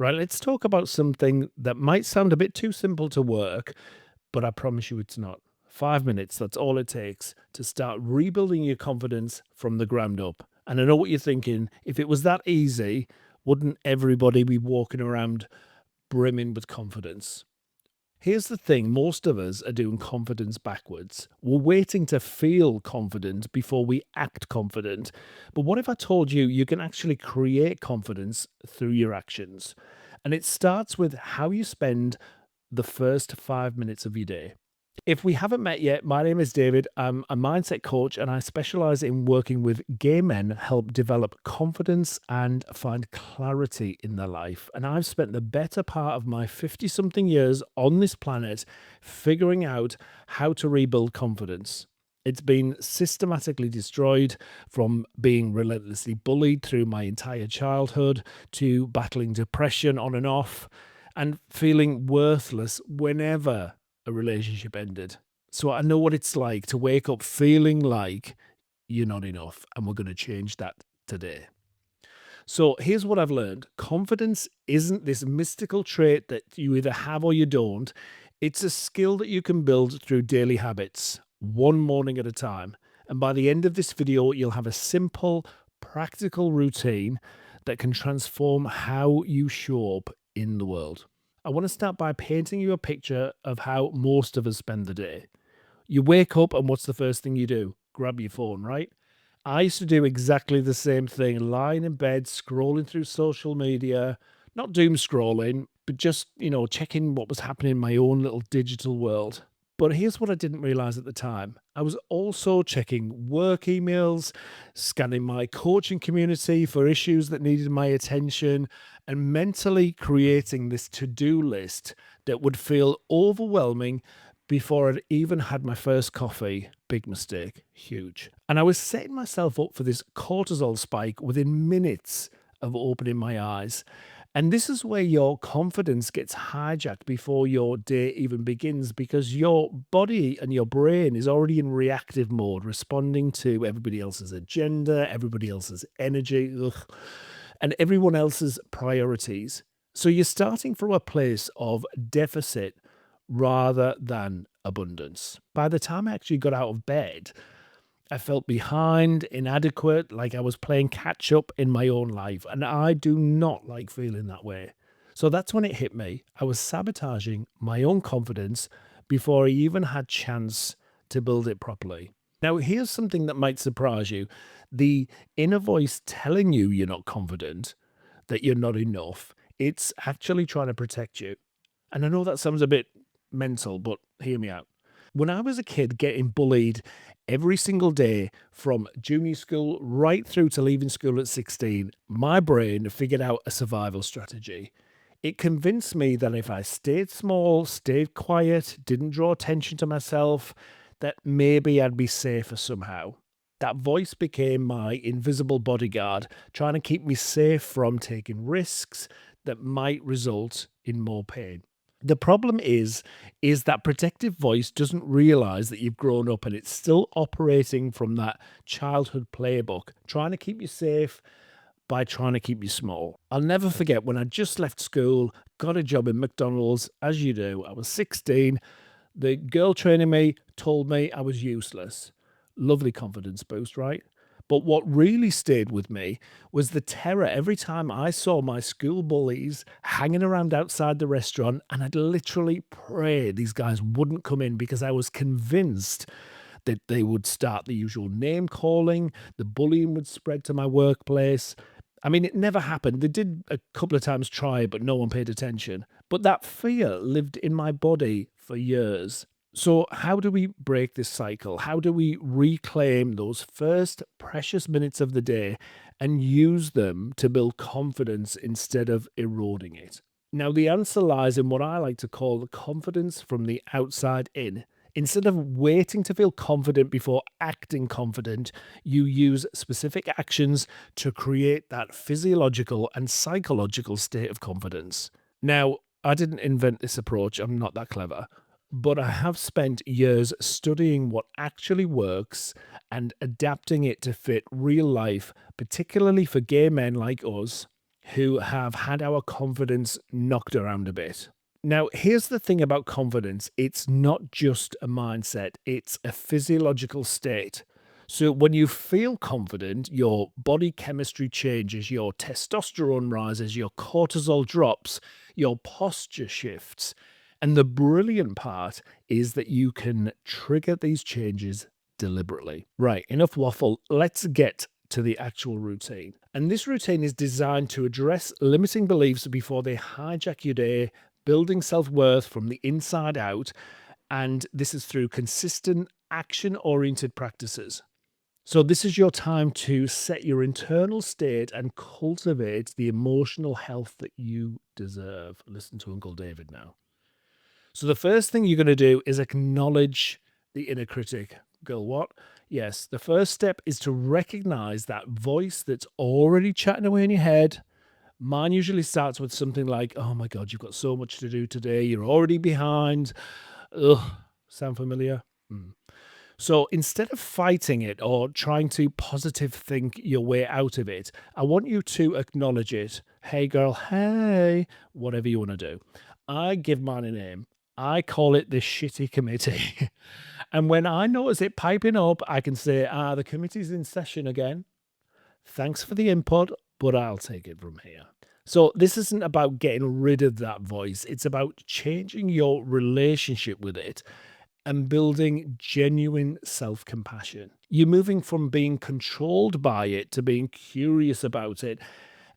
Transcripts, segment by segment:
Right, let's talk about something that might sound a bit too simple to work, but I promise you it's not. 5 minutes, that's all it takes to start rebuilding your confidence from the ground up. And I know what you're thinking. If it was that easy, wouldn't everybody be walking around brimming with confidence? Here's the thing, most of us are doing confidence backwards. We're waiting to feel confident before we act confident. But what if I told you you can actually create confidence through your actions? And it starts with how you spend the first 5 minutes of your day. If we haven't met yet, my name is David. I'm a mindset coach and I specialize in working with gay men, help develop confidence and find clarity in their life. And I've spent the better part of my 50 something years on this planet figuring out how to rebuild confidence. It's been systematically destroyed from being relentlessly bullied through my entire childhood to battling depression on and off and feeling worthless whenever a relationship ended. So I know what it's like to wake up feeling like you're not enough, and we're going to change that today. So here's what I've learned: confidence isn't this mystical trait that you either have or you don't. It's a skill that you can build through daily habits, one morning at a time. And by the end of this video, you'll have a simple, practical routine that can transform how you show up in the world. I want to start by painting you a picture of how most of us spend the day. You wake up, and what's the first thing you do? Grab your phone, right? I used to do exactly the same thing, lying in bed, scrolling through social media, not doom scrolling, but just, checking what was happening in my own little digital world. But here's what I didn't realize at the time. I was also checking work emails, scanning my coaching community for issues that needed my attention, and mentally creating this to do list that would feel overwhelming before I'd even had my first coffee. Big mistake, huge. And I was setting myself up for this cortisol spike within minutes of opening my eyes. And this is where your confidence gets hijacked before your day even begins because your body and your brain is already in reactive mode, responding to everybody else's agenda, everybody else's energy, and everyone else's priorities. So you're starting from a place of deficit rather than abundance. By the time I actually got out of bed, I felt behind, inadequate, like I was playing catch up in my own life. And I do not like feeling that way. So that's when it hit me. I was sabotaging my own confidence before I even had chance to build it properly. Now, here's something that might surprise you. The inner voice telling you you're not confident, that you're not enough, it's actually trying to protect you. And I know that sounds a bit mental, but hear me out. When I was a kid getting bullied every single day from junior school right through to leaving school at 16, my brain figured out a survival strategy. It convinced me that if I stayed small, stayed quiet, didn't draw attention to myself, that maybe I'd be safer somehow. That voice became my invisible bodyguard, trying to keep me safe from taking risks that might result in more pain. The problem is that protective voice doesn't realize that you've grown up and it's still operating from that childhood playbook, trying to keep you safe by trying to keep you small. I'll never forget when I just left school, got a job in McDonald's, as you do. I was 16. The girl training me told me I was useless. Lovely confidence boost, right? But what really stayed with me was the terror every time I saw my school bullies hanging around outside the restaurant, and I'd literally pray these guys wouldn't come in because I was convinced that they would start the usual name calling, the bullying would spread to my workplace. I mean, it never happened. They did a couple of times try, but no one paid attention. But that fear lived in my body for years. So, how do we break this cycle? How do we reclaim those first precious minutes of the day and use them to build confidence instead of eroding it? Now, the answer lies in what I like to call the confidence from the outside in. Instead of waiting to feel confident before acting confident, you use specific actions to create that physiological and psychological state of confidence. Now, I didn't invent this approach, I'm not that clever, but I have spent years studying what actually works and adapting it to fit real life, particularly for gay men like us. who have had our confidence knocked around a bit. Now, here's the thing about confidence, it's not just a mindset, it's a physiological state. So, when you feel confident, your body chemistry changes, your testosterone rises, your cortisol drops, your posture shifts. And the brilliant part is that you can trigger these changes deliberately. Right, enough waffle. Let's get to the actual routine. And this routine is designed to address limiting beliefs before they hijack your day, building self worth from the inside out. And this is through consistent, action oriented practices. So, this is your time to set your internal state and cultivate the emotional health that you deserve. Listen to Uncle David now. So the first thing you're going to do is acknowledge the inner critic. Girl, what? Yes, the first step is to recognize that voice that's already chatting away in your head. Mine usually starts with something like, oh my God, you've got so much to do today. You're already behind. Ugh, sound familiar? Mm. So instead of fighting it or trying to positive think your way out of it, I want you to acknowledge it. Hey, girl, hey, whatever you want to do. I give mine a name. I call it the shitty committee. And when I notice it piping up, I can say, the committee's in session again. Thanks for the input, but I'll take it from here. So, this isn't about getting rid of that voice. It's about changing your relationship with it and building genuine self compassion. You're moving from being controlled by it to being curious about it.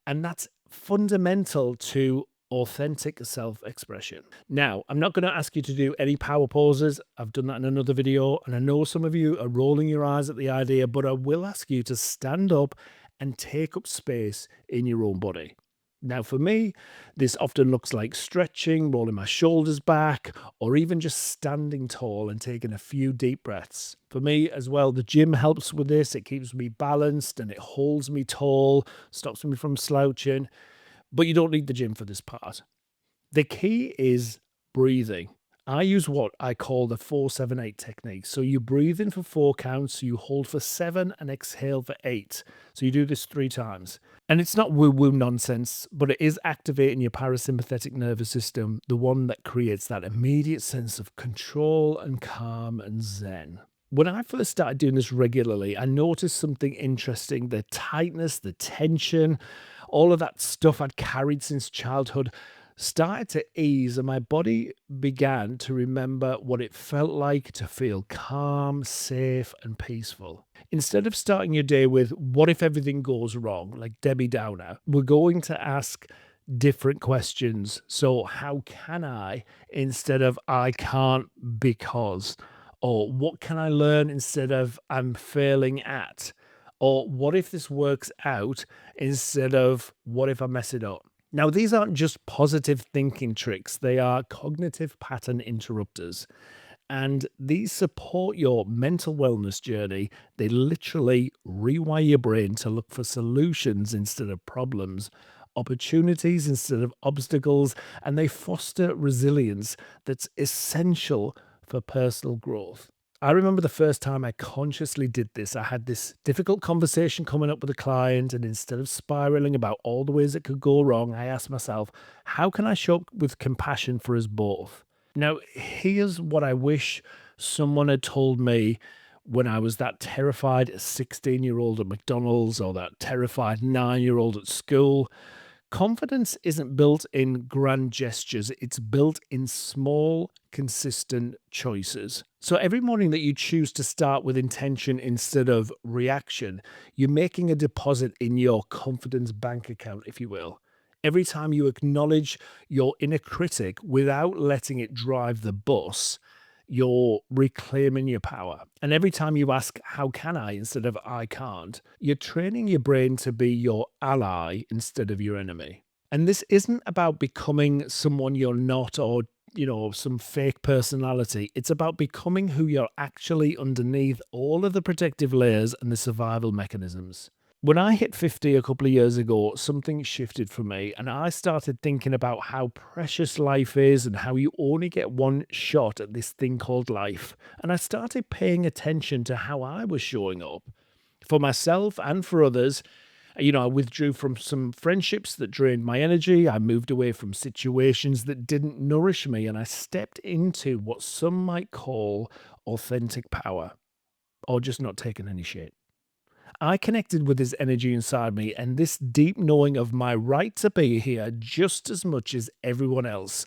And that's fundamental to authentic self expression. Now, I'm not going to ask you to do any power poses. I've done that in another video. And I know some of you are rolling your eyes at the idea, but I will ask you to stand up and take up space in your own body. Now, for me, this often looks like stretching, rolling my shoulders back, or even just standing tall and taking a few deep breaths. For me as well, the gym helps with this. It keeps me balanced and it holds me tall, stops me from slouching. But you don't need the gym for this part. The key is breathing. I use what I call the 4-7-8 technique. So you breathe in for 4 counts, you hold for 7 and exhale for 8. So you do this 3 times. And it's not woo woo nonsense, but it is activating your parasympathetic nervous system, the one that creates that immediate sense of control and calm and zen. When I first started doing this regularly, I noticed something interesting, the tightness, the tension, all of that stuff I'd carried since childhood started to ease, and my body began to remember what it felt like to feel calm, safe, and peaceful. Instead of starting your day with, what if everything goes wrong, like Debbie Downer, we're going to ask different questions. So, how can I instead of I can't because? Or what can I learn instead of I'm failing at? Or what if this works out instead of what if I mess it up? Now, these aren't just positive thinking tricks, they are cognitive pattern interrupters. And these support your mental wellness journey. They literally rewire your brain to look for solutions instead of problems, opportunities instead of obstacles, and they foster resilience that's essential for personal growth. I remember the first time I consciously did this. I had this difficult conversation coming up with a client, and instead of spiraling about all the ways it could go wrong, I asked myself, how can I show up with compassion for us both? Now, here's what I wish someone had told me when I was that terrified 16-year-old at McDonald's or that terrified 9-year-old at school. Confidence isn't built in grand gestures, it's built in small, consistent choices. So every morning that you choose to start with intention instead of reaction, you're making a deposit in your confidence bank account, if you will. Every time you acknowledge your inner critic without letting it drive the bus, you're reclaiming your power. And every time you ask, how can I, instead of I can't, you're training your brain to be your ally instead of your enemy. And this isn't about becoming someone you're not or, some fake personality. It's about becoming who you're actually underneath all of the protective layers and the survival mechanisms. When I hit 50 a couple of years ago, something shifted for me, and I started thinking about how precious life is and how you only get one shot at this thing called life. And I started paying attention to how I was showing up for myself and for others. I withdrew from some friendships that drained my energy. I moved away from situations that didn't nourish me, and I stepped into what some might call authentic power, or just not taking any shit. I connected with this energy inside me and this deep knowing of my right to be here just as much as everyone else.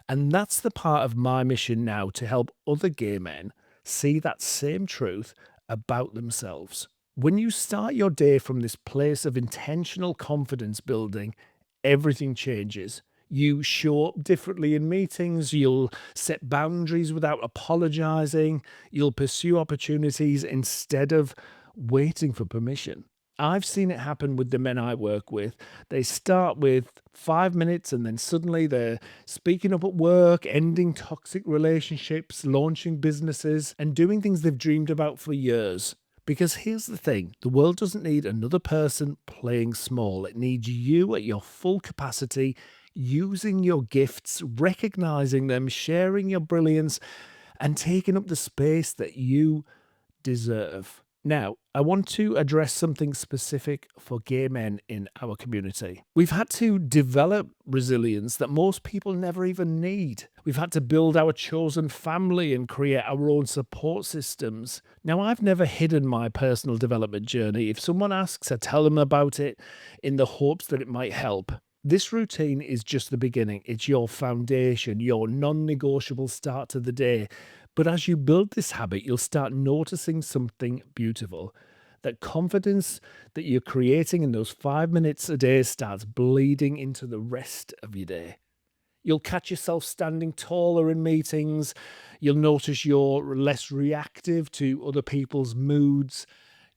And that's the part of my mission now, to help other gay men see that same truth about themselves. When you start your day from this place of intentional confidence building, everything changes. You show up differently in meetings, you'll set boundaries without apologizing, you'll pursue opportunities instead of waiting for permission. I've seen it happen with the men I work with. They start with 5 minutes and then suddenly they're speaking up at work, ending toxic relationships, launching businesses, and doing things they've dreamed about for years. Because here's the thing, the world doesn't need another person playing small. It needs you at your full capacity, using your gifts, recognizing them, sharing your brilliance, and taking up the space that you deserve. Now, I want to address something specific for gay men in our community. We've had to develop resilience that most people never even need. We've had to build our chosen family and create our own support systems. Now, I've never hidden my personal development journey. If someone asks, I tell them about it in the hopes that it might help. This routine is just the beginning. It's your foundation, your non negotiable start to the day. But as you build this habit, you'll start noticing something beautiful. That confidence that you're creating in those 5 minutes a day starts bleeding into the rest of your day. You'll catch yourself standing taller in meetings. You'll notice you're less reactive to other people's moods.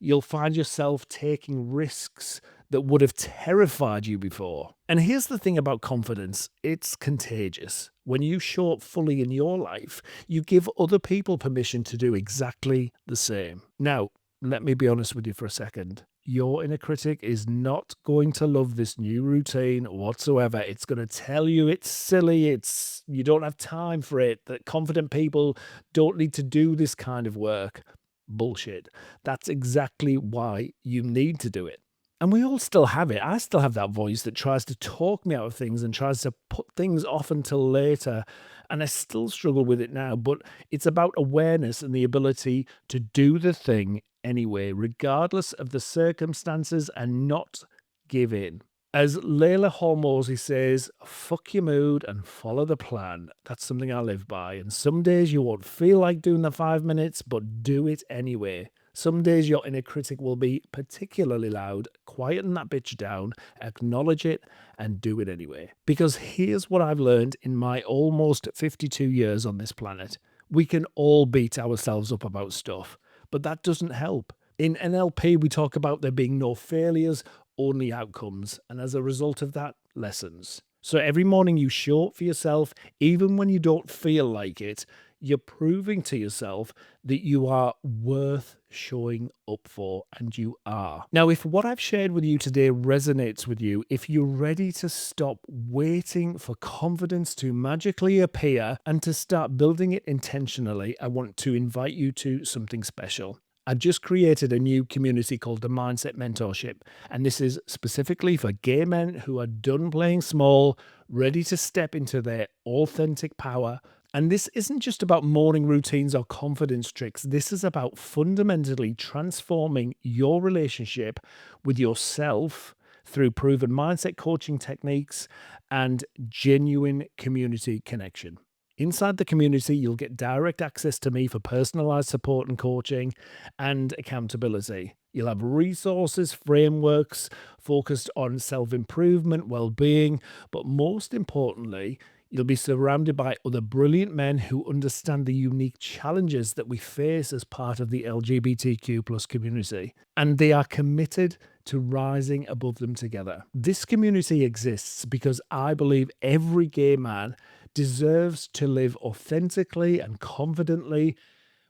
You'll find yourself taking risks that would have terrified you before. And here's the thing about confidence, it's contagious. When you show up fully in your life, you give other people permission to do exactly the same. Now, let me be honest with you for a second. Your inner critic is not going to love this new routine whatsoever. It's going to tell you it's silly, it's you don't have time for it, that confident people don't need to do this kind of work. Bullshit. That's exactly why you need to do it. And we all still have it. I still have that voice that tries to talk me out of things and tries to put things off until later. And I still struggle with it now, but it's about awareness and the ability to do the thing anyway, regardless of the circumstances, and not give in. As Layla Hormozy says, fuck your mood and follow the plan. That's something I live by. And some days you won't feel like doing the 5 minutes, but do it anyway. Some days your inner critic will be particularly loud. Quieten that bitch down, acknowledge it, and do it anyway. Because here's what I've learned in my almost 52 years on this planet. We can all beat ourselves up about stuff, but that doesn't help. In NLP, we talk about there being no failures, only outcomes, and as a result of that, lessons. So every morning you show up for yourself, even when you don't feel like it, you're proving to yourself that you are worth showing up for, and you are. Now, if what I've shared with you today resonates with you, if you're ready to stop waiting for confidence to magically appear and to start building it intentionally, I want to invite you to something special. I've just created a new community called the Mindset Mentorship, and this is specifically for gay men who are done playing small, ready to step into their authentic power. And this isn't just about morning routines or confidence tricks. This is about fundamentally transforming your relationship with yourself through proven mindset coaching techniques and genuine community connection. Inside the community, you'll get direct access to me for personalized support and coaching and accountability. You'll have resources, frameworks focused on self improvement, well being, but most importantly, you'll be surrounded by other brilliant men who understand the unique challenges that we face as part of the LGBTQ plus community, and they are committed to rising above them together. This community exists because I believe every gay man deserves to live authentically and confidently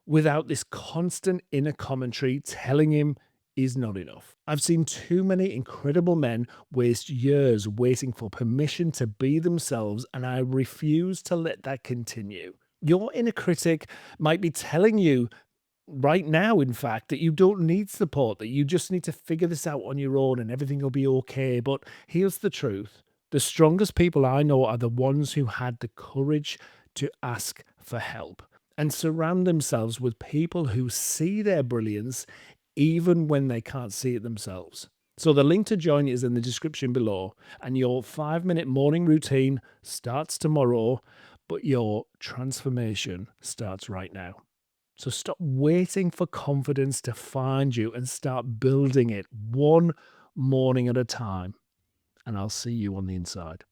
without this constant inner commentary telling him is not enough. I've seen too many incredible men waste years waiting for permission to be themselves, and I refuse to let that continue. Your inner critic might be telling you right now, in fact, that you don't need support, that you just need to figure this out on your own and everything will be okay. But here's the truth: the strongest people I know are the ones who had the courage to ask for help and surround themselves with people who see their brilliance even when they can't see it themselves. So the link to join is in the description below, and your 5-minute morning routine starts tomorrow, but your transformation starts right now. So stop waiting for confidence to find you and start building it one morning at a time. And I'll see you on the inside.